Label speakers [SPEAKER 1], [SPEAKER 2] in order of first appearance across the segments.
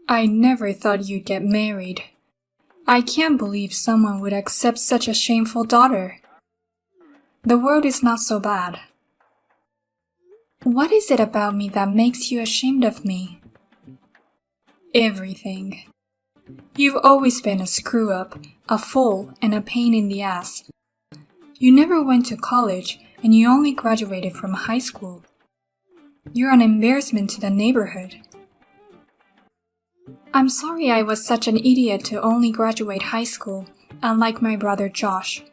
[SPEAKER 1] I never thought you'd get married. I can't believe someone would accept such a shameful daughter. The world is not so bad. What is it about me that makes you ashamed of me? Everything. You've always been a screw-up, a fool, and a pain in the ass. You never went to college, and you only graduated from high school. You're an embarrassment to the neighborhood. I'm sorry I was such an idiot to only graduate high school, unlike my brother Josh.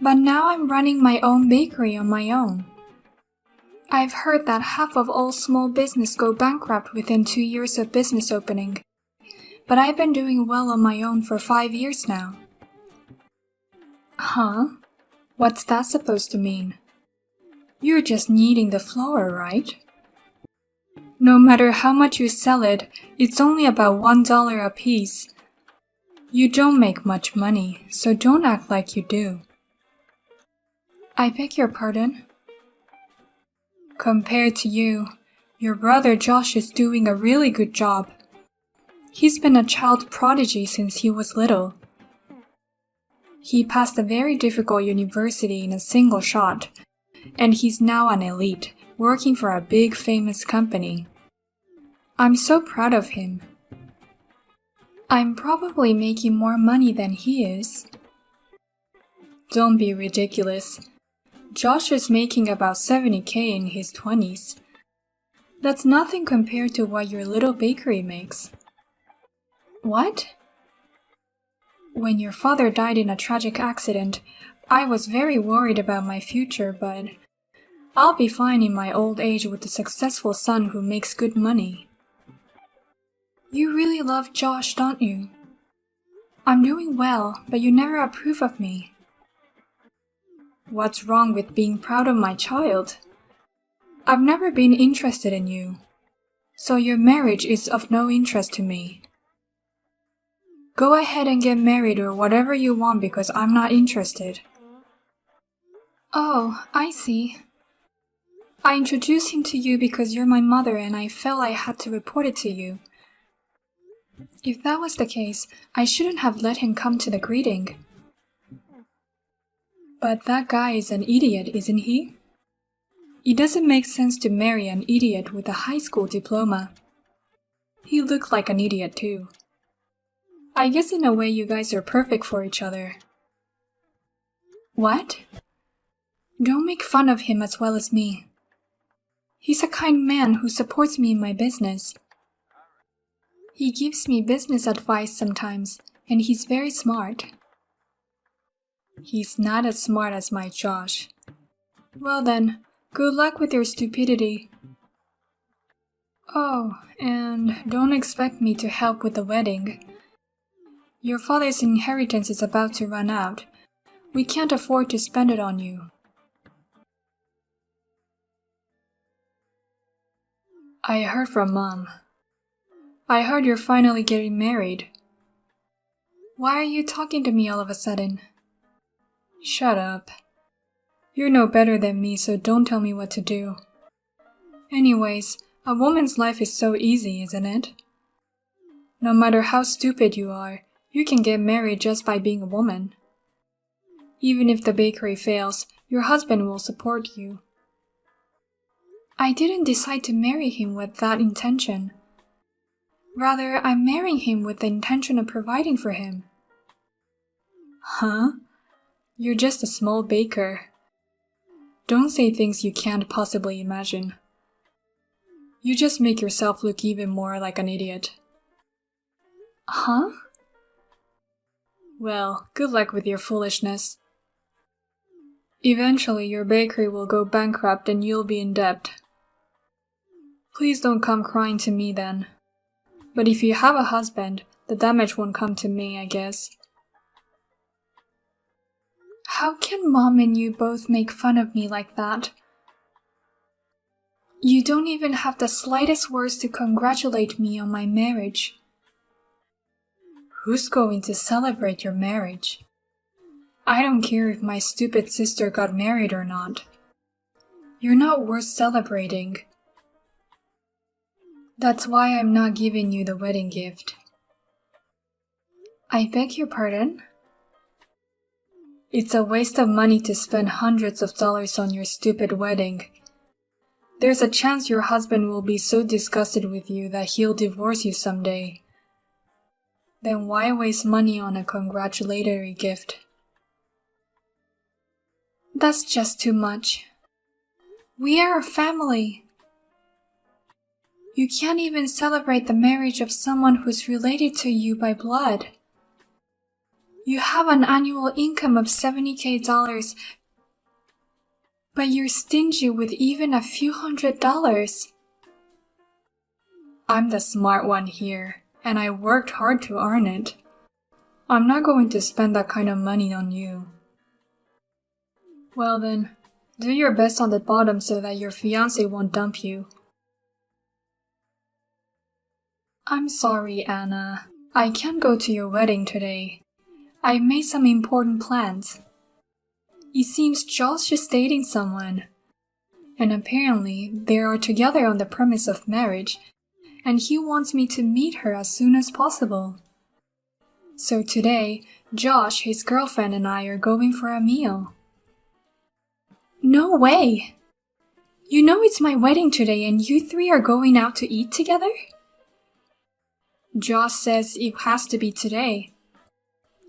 [SPEAKER 1] But now I'm running my own bakery on my own. I've heard that half of all small business go bankrupt within 2 years of business opening. But I've been doing well on my own for 5 years now. Huh? What's that supposed to mean? You're just kneading the flour, right? No matter how much you sell it, it's only about $1 a piece. You don't make much money, so don't act like you do. I beg your pardon? Compared to you, your brother Josh is doing a really good job. He's been a child prodigy since he was little. He passed a very difficult university in a single shot, and he's now an elite, working for a big famous company. I'm so proud of him. I'm probably making more money than he is. Don't be ridiculous. Josh is making about $70,000 in his 20s. That's nothing compared to what your little bakery makes. What? When your father died in a tragic accident, I was very worried about my future, but I'll be fine in my old age with a successful son who makes good money. You really love Josh, don't you? I'm doing well, but you never approve of me. What's wrong with being proud of my child? I've never been interested in you, so your marriage is of no interest to me. Go ahead and get married or whatever you want because I'm not interested. Oh, I see. I introduced him to you because you're my mother and I felt I had to report it to you. If that was the case, I shouldn't have let him come to the greeting. But that guy is an idiot, isn't he? It doesn't make sense to marry an idiot with a high school diploma. He looked like an idiot too. I guess in a way you guys are perfect for each other. What? Don't make fun of him as well as me. He's a kind man who supports me in my business. He gives me business advice sometimes, and he's very smart. He's not as smart as my Josh. Well then, good luck with your stupidity. Oh, and don't expect me to help with the wedding. Your father's inheritance is about to run out. We can't afford to spend it on you. I heard from Mom. I heard you're finally getting married. Why are you talking to me all of a sudden? Shut up. You're no better than me, so don't tell me what to do. Anyways, a woman's life is so easy, isn't it? No matter how stupid you are, you can get married just by being a woman. Even if the bakery fails, your husband will support you. I didn't decide to marry him with that intention. Rather, I'm marrying him with the intention of providing for him. Huh? You're just a small baker. Don't say things you can't possibly imagine. You just make yourself look even more like an idiot. Huh? Well, good luck with your foolishness. Eventually, your bakery will go bankrupt and you'll be in debt. Please don't come crying to me then. But if you have a husband, the damage won't come to me, I guess. How can Mom and you both make fun of me like that? You don't even have the slightest words to congratulate me on my marriage. Who's going to celebrate your marriage? I don't care if my stupid sister got married or not. You're not worth celebrating. That's why I'm not giving you the wedding gift. I beg your pardon? It's a waste of money to spend hundreds of dollars on your stupid wedding. There's a chance your husband will be so disgusted with you that he'll divorce you someday. Then why waste money on a congratulatory gift? That's just too much. We are a family. You can't even celebrate the marriage of someone who's related to you by blood. You have an annual income of $70,000, but you're stingy with even a few $100s. I'm the smart one here, and I worked hard to earn it. I'm not going to spend that kind of money on you. Well then, do your best on the bottom so that your fiancé won't dump you. I'm sorry, Anna. I can't go to your wedding today. I've made some important plans. It seems Josh is dating someone, and apparently they are together on the premise of marriage, and he wants me to meet her as soon as possible. So today, Josh, his girlfriend, and I are going for a meal. No way! You know it's my wedding today and you three are going out to eat together? Josh says it has to be today.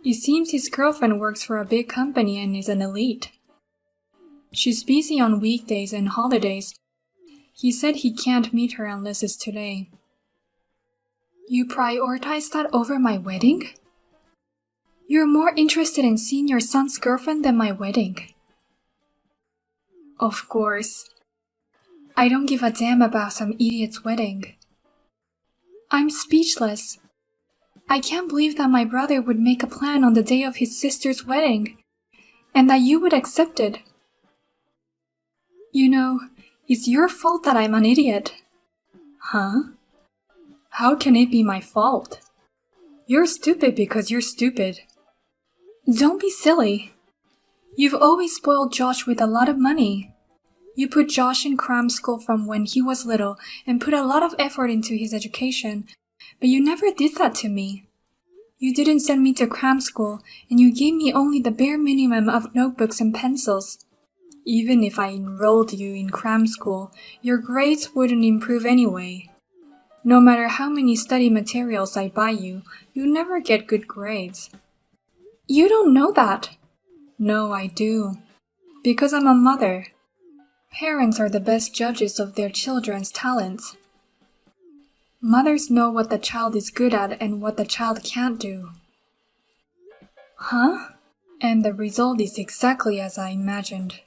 [SPEAKER 1] It seems his girlfriend works for a big company and is an elite. She's busy on weekdays and holidays. He said he can't meet her unless it's today. You prioritize that over my wedding? You're more interested in seeing your son's girlfriend than my wedding. Of course. I don't give a damn about some idiot's wedding. I'm speechless. I can't believe that my brother would make a plan on the day of his sister's wedding, and that you would accept it. You know, it's your fault that I'm an idiot. Huh? How can it be my fault? You're stupid because you're stupid. Don't be silly. You've always spoiled Josh with a lot of money. You put Josh in cram school from when he was little and put a lot of effort into his education, but you never did that to me. You didn't send me to cram school, and you gave me only the bare minimum of notebooks and pencils. Even if I enrolled you in cram school, your grades wouldn't improve anyway. No matter how many study materials I buy you, you never get good grades. You don't know that. No, I do. Because I'm a mother. Parents are the best judges of their children's talents. Mothers know what the child is good at and what the child can't do. Huh? And the result is exactly as I imagined.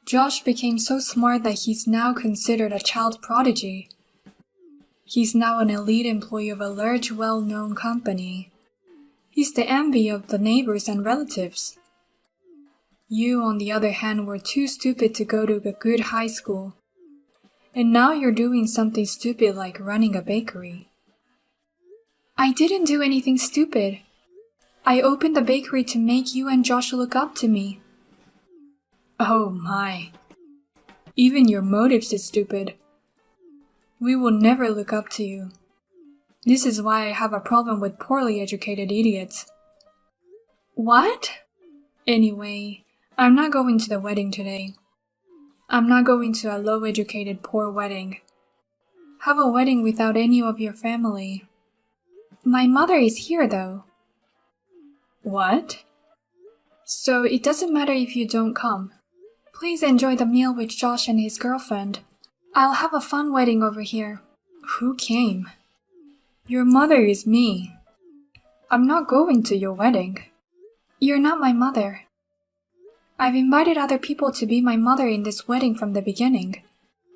[SPEAKER 1] Josh became so smart that he's now considered a child prodigy. He's now an elite employee of a large, well-known company. He's the envy of the neighbors and relatives. You, on the other hand, were too stupid to go to a good high school. And now you're doing something stupid like running a bakery. I didn't do anything stupid. I opened the bakery to make you and Josh look up to me. Oh my. Even your motives is stupid. We will never look up to you. This is why I have a problem with poorly educated idiots. What? Anyway, I'm not going to the wedding today. I'm not going to a low-educated poor wedding. Have a wedding without any of your family. My mother is here, though. What? So it doesn't matter if you don't come. Please enjoy the meal with Josh and his girlfriend. I'll have a fun wedding over here. Who came? Your mother is me. I'm not going to your wedding. You're not my mother. I've invited other people to be my mother in this wedding from the beginning.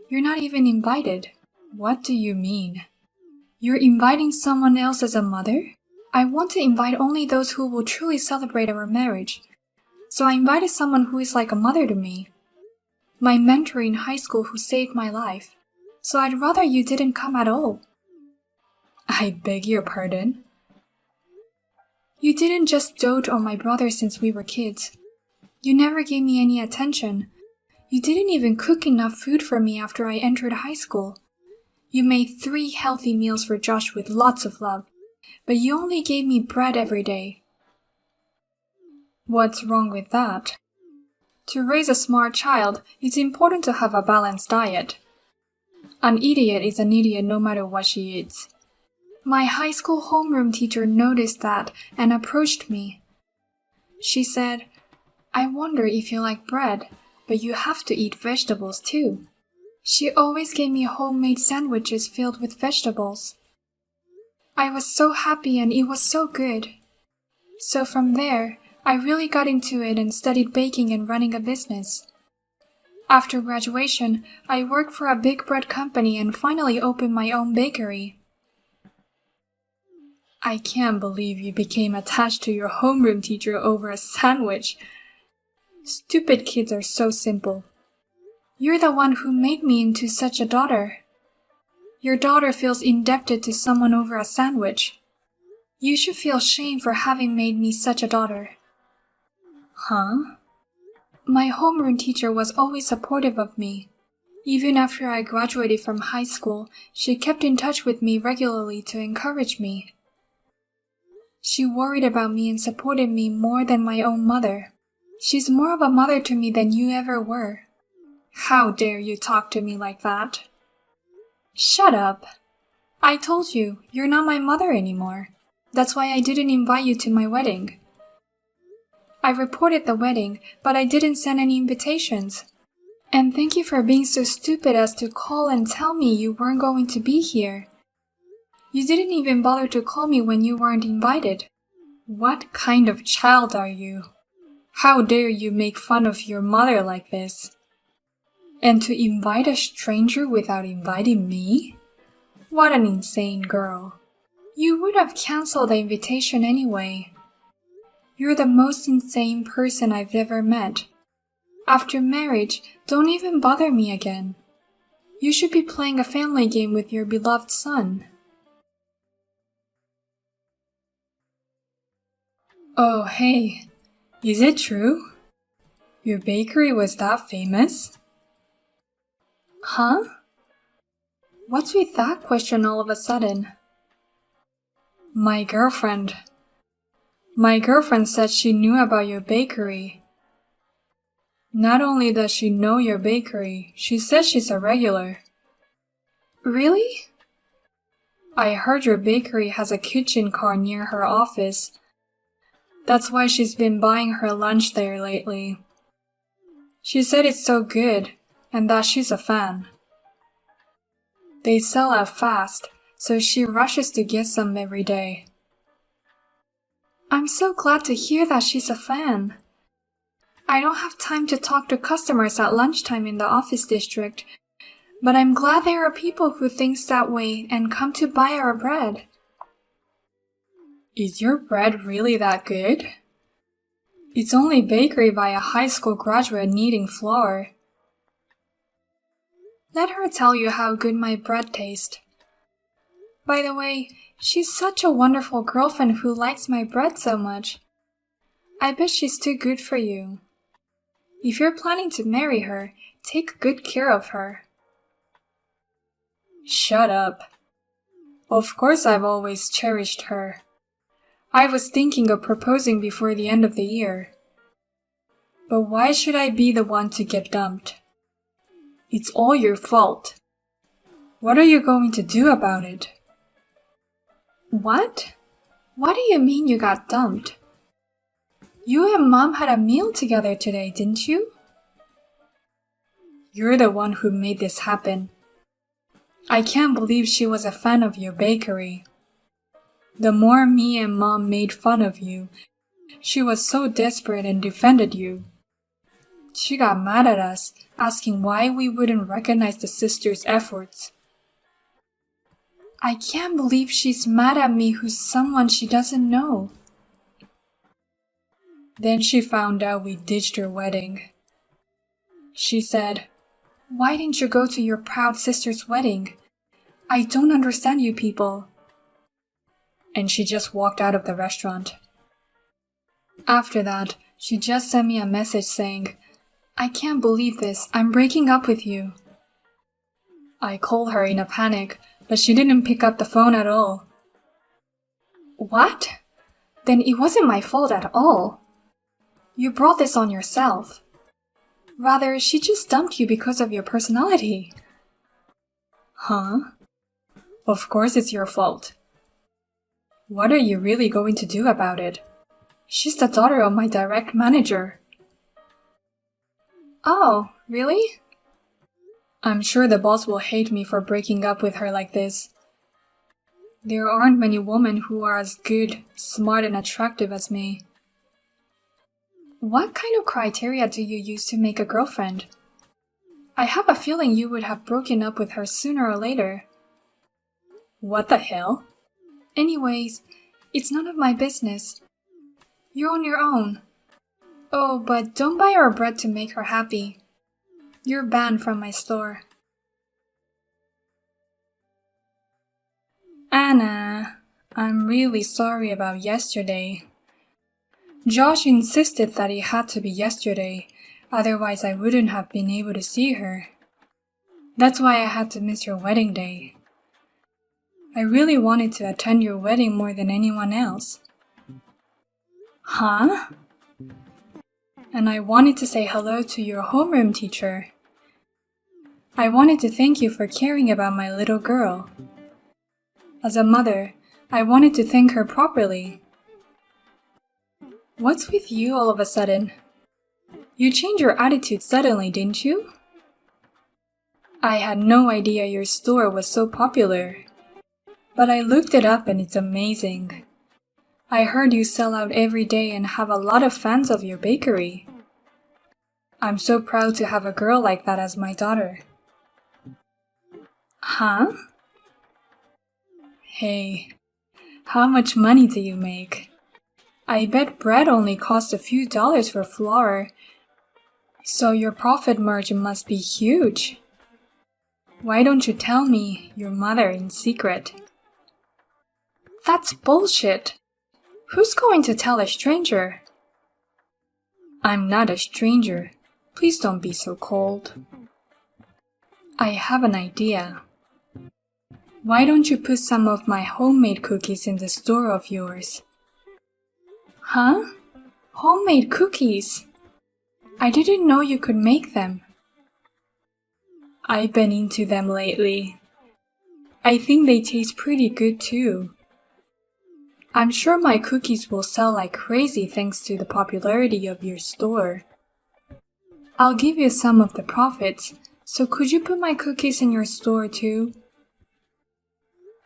[SPEAKER 1] You're not even invited. What do you mean? You're inviting someone else as a mother? I want to invite only those who will truly celebrate our marriage. So I invited someone who is like a mother to me. My mentor in high school who saved my life. So I'd rather you didn't come at all. I beg your pardon? You didn't just dote on my brother since we were kids. You never gave me any attention. You didn't even cook enough food for me after I entered high school. You made 3 healthy meals for Josh with lots of love, but you only gave me bread every day. What's wrong with that? To raise a smart child, it's important to have a balanced diet. An idiot is an idiot no matter what she eats. My high school homeroom teacher noticed that and approached me. She said, "I wonder if you like bread, but you have to eat vegetables too." She always gave me homemade sandwiches filled with vegetables. I was so happy and it was so good. So from there, I really got into it and studied baking and running a business. After graduation, I worked for a big bread company and finally opened my own bakery. I can't believe you became attached to your homeroom teacher over a sandwich. Stupid kids are so simple. You're the one who made me into such a daughter. Your daughter feels indebted to someone over a sandwich. You should feel shame for having made me such a daughter. Huh? My homeroom teacher was always supportive of me. Even after I graduated from high school, she kept in touch with me regularly to encourage me. She worried about me and supported me more than my own mother. She's more of a mother to me than you ever were. How dare you talk to me like that? Shut up. I told you, you're not my mother anymore. That's why I didn't invite you to my wedding. I reported the wedding, but I didn't send any invitations. And thank you for being so stupid as to call and tell me you weren't going to be here. You didn't even bother to call me when you weren't invited. What kind of child are you? How dare you make fun of your mother like this? And to invite a stranger without inviting me? What an insane girl. You would have canceled the invitation anyway. You're the most insane person I've ever met. After marriage, don't even bother me again. You should be playing a family game with your beloved son. Oh, hey, is it true? Your bakery was that famous? Huh? What's with that question all of a sudden? My girlfriend said she knew about your bakery. Not only does she know your bakery, she says she's a regular. Really? I heard your bakery has a kitchen car near her office. That's why she's been buying her lunch there lately. She said it's so good, and that she's a fan. They sell out fast, so she rushes to get some every day. I'm so glad to hear that she's a fan. I don't have time to talk to customers at lunchtime in the office district, but I'm glad there are people who think that way and come to buy our bread. Is your bread really that good? It's only bakery by a high school graduate needing flour. Let her tell you how good my bread tastes. By the way, she's such a wonderful girlfriend who likes my bread so much. I bet she's too good for you. If you're planning to marry her, take good care of her. Shut up. Of course I've always cherished her. I was thinking of proposing before the end of the year. But why should I be the one to get dumped? It's all your fault. What are you going to do about it? What? What do you mean you got dumped? You and Mom had a meal together today, didn't you? You're the one who made this happen. I can't believe she was a fan of your bakery. The more me and Mom made fun of you, she was so desperate and defended you. She got mad at us, asking why we wouldn't recognize the sisters' efforts. I can't believe she's mad at me who's someone she doesn't know. Then she found out we ditched her wedding. She said, "Why didn't you go to your proud sister's wedding? I don't understand you people." And she just walked out of the restaurant. After that, she just sent me a message saying, "I can't believe this, I'm breaking up with you." I called her in a panic, but she didn't pick up the phone at all. What? Then it wasn't my fault at all. You brought this on yourself. Rather, she just dumped you because of your personality. Huh? Of course it's your fault. What are you really going to do about it? She's the daughter of my direct manager. Oh, really? I'm sure the boss will hate me for breaking up with her like this. There aren't many women who are as good, smart, and attractive as me. What kind of criteria do you use to make a girlfriend? I have a feeling you would have broken up with her sooner or later. What the hell? Anyways, it's none of my business. You're on your own. Oh, but don't buy her bread to make her happy. You're banned from my store. Anna, I'm really sorry about yesterday. Josh insisted that it had to be yesterday, otherwise I wouldn't have been able to see her. That's why I had to miss your wedding day. I really wanted to attend your wedding more than anyone else. Huh? And I wanted to say hello to your homeroom teacher. I wanted to thank you for caring about my little girl. As a mother, I wanted to thank her properly. What's with you all of a sudden? You changed your attitude suddenly, didn't you? I had no idea your store was so popular. But I looked it up and it's amazing. I heard you sell out every day and have a lot of fans of your bakery. I'm so proud to have a girl like that as my daughter. Huh? Hey, how much money do you make? I bet bread only costs a few dollars for flour, so your profit margin must be huge. Why don't you tell me, your mother, in secret? That's bullshit. Who's going to tell a stranger? I'm not a stranger. Please don't be so cold. I have an idea. Why don't you put some of my homemade cookies in the store of yours? Huh? Homemade cookies? I didn't know you could make them. I've been into them lately. I think they taste pretty good too. I'm sure my cookies will sell like crazy thanks to the popularity of your store. I'll give you some of the profits, so could you put my cookies in your store too?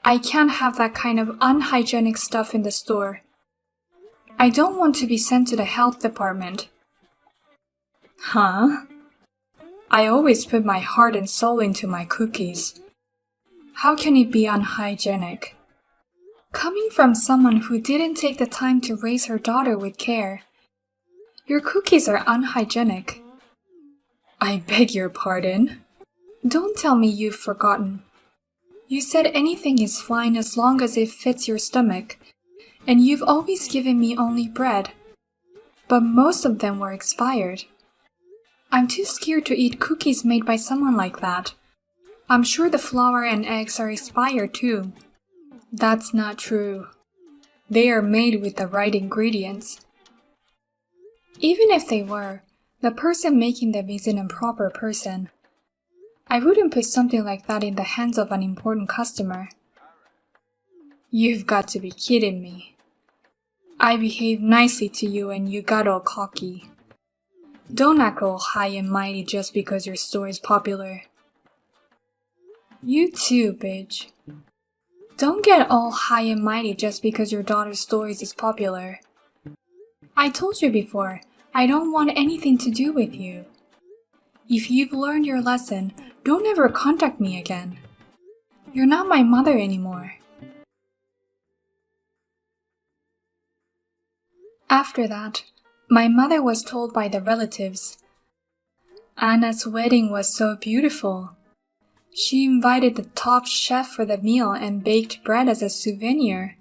[SPEAKER 1] I can't have that kind of unhygienic stuff in the store. I don't want to be sent to the health department. Huh? I always put my heart and soul into my cookies. How can it be unhygienic? Coming from someone who didn't take the time to raise her daughter with care, your cookies are unhygienic. I beg your pardon. Don't tell me you've forgotten. You said anything is fine as long as it fits your stomach, and you've always given me only bread. But most of them were expired. I'm too scared to eat cookies made by someone like that. I'm sure the flour and eggs are expired too. That's not true. They are made with the right ingredients. Even if they were, the person making them is an improper person. I wouldn't put something like that in the hands of an important customer. You've got to be kidding me. I behaved nicely to you and you got all cocky. Don't act all high and mighty just because your store is popular. You too, bitch. Don't get all high and mighty just because your daughter's stories is popular. I told you before, I don't want anything to do with you. If you've learned your lesson, don't ever contact me again. You're not my mother anymore. After that, my mother was told by the relatives. Anna's wedding was so beautiful. She invited the top chef for the meal and baked bread as a souvenir.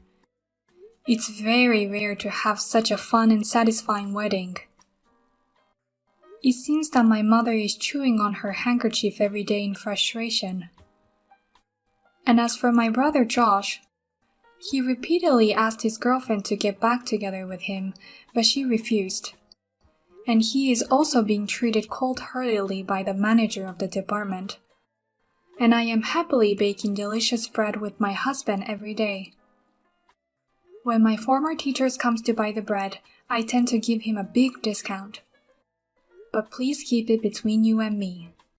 [SPEAKER 1] It's very rare to have such a fun and satisfying wedding. It seems that my mother is chewing on her handkerchief every day in frustration. And as for my brother Josh, he repeatedly asked his girlfriend to get back together with him, but she refused. And he is also being treated cold-heartedly by the manager of the department. And I am happily baking delicious bread with my husband every day. When my former teacher comes to buy the bread, I tend to give him a big discount. But please keep it between you and me.